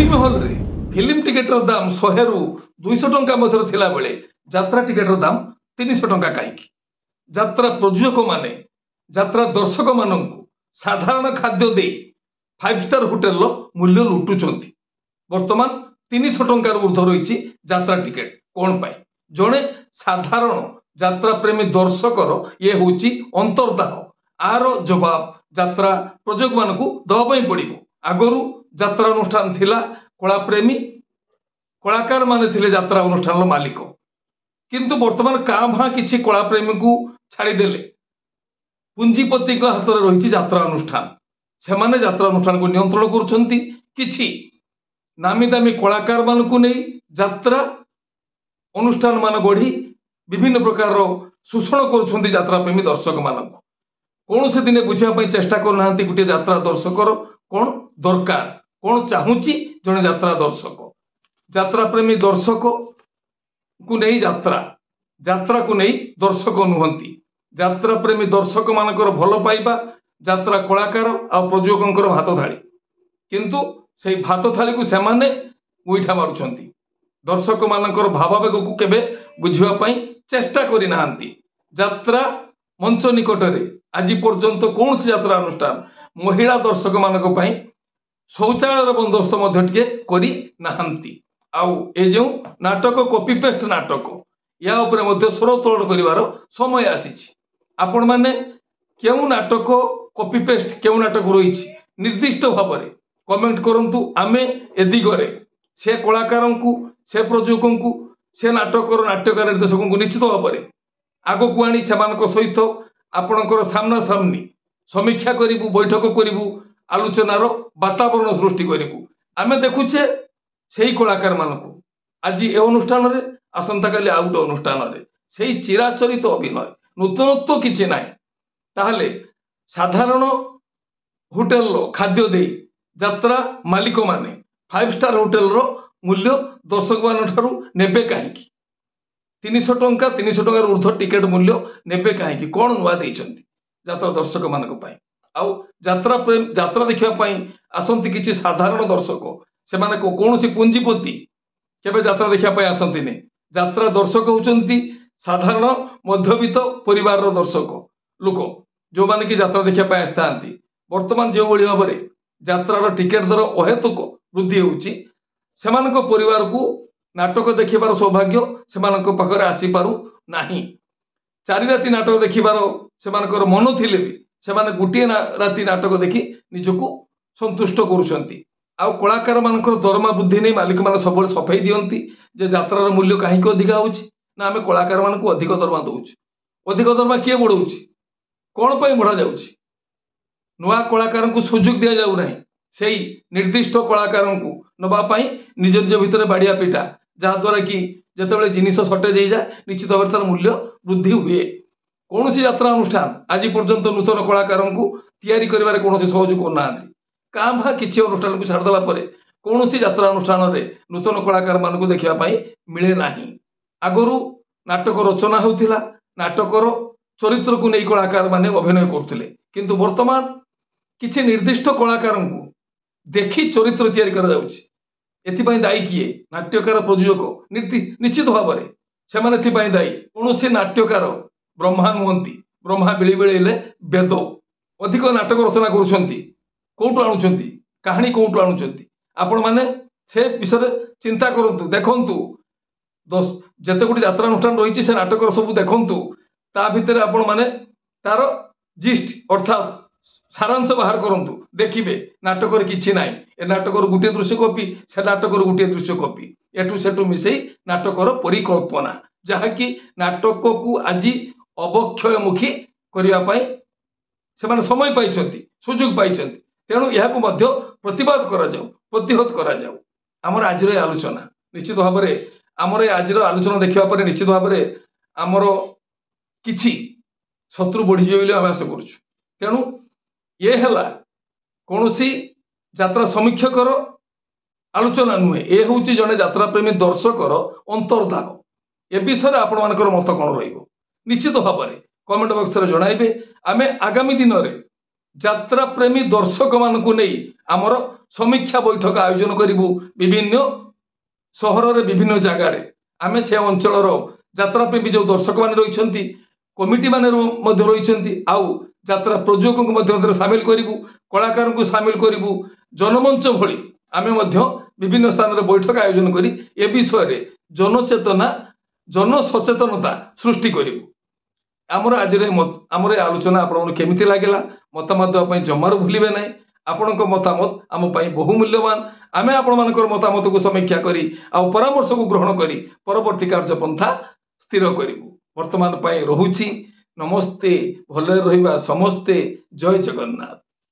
Film hall रे film टिकेटर दाम 100 रु 200 टंका मध्य थिला बेले यात्रा टिकेटर दाम 300 टंका काईकी यात्रा प्रयोजक माने यात्रा दर्शक माननकु साधारण खाद्य दे 5 स्टार होटेल मूल्य लुटुचंती। वर्तमान 300 टंकार ऊर्ध्व रही यात्रा टिकेट कौन पाई जड़े साधारण यात्रा प्रेमी दर्शकर ये हूँ अंतर्दाह आर जवाब यात्रा प्रयोजक मानकु दवाई पड़ो। आगरू यात्रा अनुष्ठान थिला कला प्रेमी कलाकार माने थिले यात्रा अनुष्ठान मालिक किंतु वर्तमान काँ भाँ किसी कला प्रेमी को छाड़देले पुंजीपति हाथ में रही यात्रा अनुष्ठान से माने यात्रा अनुष्ठान को नियंत्रण करुछंती। किछि नामी दामी कलाकार मानकु नहीं यात्रा अनुष्ठान मान गढ़ी विभिन्न प्रकार शोषण करुछंती यात्रा प्रेमी दर्शक मानकु। कौन से दिने बुझापी चेष्टा करना गोटे यात्रा दर्शकर कौन दरकार कौन चाहूँगी जड़े यात्रा दर्शक यात्रा प्रेमी दर्शक को नहीं यात्रा को नहीं दर्शक नुहंती। यात्रा प्रेमी दर्शक मानकर भल पाइबा यात्रा कलाकार आ प्रयोजक भात थाली किंतु से भात थाली को सेमाने उइठा मारुछंती। दर्शक मानकर भावावेग को केबे बुझिबा चेष्टा करि नाहांती। यात्रा मंच निकट में आज पर्यंत कौन सी यात्रा अनुष्ठान महिला दर्शक मानक पई शौचालय बंदोबस्त मध्य करी नाहांती। आउ ए जो नाटक कॉपी पेस्ट नाटक या उपरे मध्य स्वर तोलन करिवार समय आसीछि। आपण माने केउ नाटक कॉपी पेस्ट केउ नाटक रही निर्दिष्ट भाव में कमेंट करंतु। आमे ए दिगरे से कलाकार को से प्रयोजक को से नाटकर नाट्यकार निर्देशक को निश्चित भाव में आग को आनी सेमानक सहित आपणकर सामना सामनी समीक्षा करिबु बैठक करिबु आलोचनार वातावरण सृष्टि करिबु। आमे देखुचे सेही कलाकार मानकु आज ए अनुष्ठान रे आसंता काली आउ गोटे अनुष्ठान रे सेही चिराचरित अभिनय नूतनत्व किछि नाही ताहले साधारण होटेल रो खाद्य दे यात्रा मालिक माने 5 स्टार होटेल रो मूल्य दर्शक मान ठारू नेबे काहेकि 300 टंका 300 टंकार ऊर्ध्व टिकेट मूल्य नेबे काहेकि कौन नुआ देइछंती यात्रा दर्शक मानक पई। आउ यात्रा प्रेम यात्रा देखिबा पई आसंती किछि साधारण दर्शक से माने कौन सी पुंजीपति केबे यात्रा देखिबा पई आसंती ने। यात्रा दर्शक होचंती साधारण मध्यवित्त परिवार रो दर्शक लोक जो माने कि यात्रा देखिबा पई आस्थांती। वर्तमान जो बळी भाबरे यात्रा टिकेट दर अहेतुक वृद्धि होउची सेमानक परिवार को नाटक देखिबार सौभाग्य सेमानक पाखरे आसी पारु नाही। 4 राति नाटक देखिबार सेमानकर मन थिले भी सेमाने गोटे राति नाटक देखि निजको संतुष्ट करुछंती। आउ कलाकार मानकर दरमा बुद्धि नहीं मालिक मान सब सफाई दियंती जे यात्रार मूल्य कहीं अधिका होउची ना आमे कलाकार मान को अधिक दरमा दउची। अधिक दरमा किए बढ़ाउची कौन पाई बढ़ा जाउची नुआ कलाकार को सुযোগ दिया जाउ नाही सेही निर्दिष्ट कलाकार को नबा पाई निज निज भितर बाड़िया पिटा जहाँ द्वारा कि जितेबाला जिनिस सर्टेज हो जाए निश्चित भाव तार मूल्य वृद्धि हुए। कौन सी यात्रा अनुष्ठान आज पर्यंत नूतन कलाकार को तैयारी करिवारे कौन सहयोग करना काँ भाँ किसी अनुष्ठान को छाड़देला कौन सी यात्रा अनुष्ठान में नूतन कलाकार मान को देखा मिले ना। आगरू नाटक रचना होता नाटकर चरित्र को नहीं कलाकार माने अभिनय करते किंतु वर्तमान किसी निर्दिष्ट कलाकार को देखी चरित्र तैयारी करा जाउछि। एथिपाई दायी किए नाट्यकार प्रयोजक निश्चित भाव में से दायी कौन से नाट्यकार ब्रह्मा नुहंती। ब्रह्मा बेले बेले वेद अधिक नाटक रचना करुछंती कौटु आणुछंती कहानी कौटु आणुछंती आपण माने से विषय चिंता करंतु देखंतु जते गुडी यात्रा अनुष्ठान रही से नाटक सब देखंतु ता भितर आपण माने तार जिस्ट अर्थात सारांश बाहर करंतु देखिबे नाटकर किछि नाही ए नाटकर गुटे दृश्य कॉपी से नाटकर गुटे दृश्य कॉपी एटू सेटू मिसई नाटकर परिकल्पना जहाँकि नाटक को आज अवक्षयमुखी करिया पाई से समय पाइछंती सुযোগ पाइछंती तेणु यह प्रतिवाद करा जाऊ प्रतिहत करा जाऊ। आमर आज आलोचना निश्चित भाव में आमर आज आलोचना देखा पर निश्चित भाव में आमर किछि शत्रु बढ़ीजे बोली आम आशा करुछु। तेणु ये है कौन सी यात्रा समीक्षकर आलोचना नुहे ए हूँ जड़े यात्रा प्रेमी दर्शकर अंतर्दाह ए विषय आपण मानकर मत कौन रहिबो निश्चित भाव में कमेंट बॉक्स रे जणाइबे। आमे आगामी दिन में यात्रा प्रेमी दर्शक मान को नहीं आमर समीक्षा बैठक आयोजन करूँ विभिन्न सहर विभिन्न जगार आम से अंचल यात्रा प्रेमी जो दर्शक मैंने रही कमिटी मान रही आउ यात्रा प्रयोजक सामिल करूँ कलाकार को सामिल करूँ जनमंच भली आम विभिन्न स्थान बैठक आयोजन करी ए विषय जनचेतना जनसचेतनता सृष्टि करूँ आमर आज आमर आलोचना आपमि लगे मतामत देवाई जमार भूलिए ना आपण मतामत आम बहु मूल्यवान आम आपण मतामत को समीक्षा करी परामर्श को ग्रहण करी परवर्ती कार्यपंथा स्थिर करूँ वर्तमान रोची नमस्ते भले रहिबा समस्ते जय जगन्नाथ।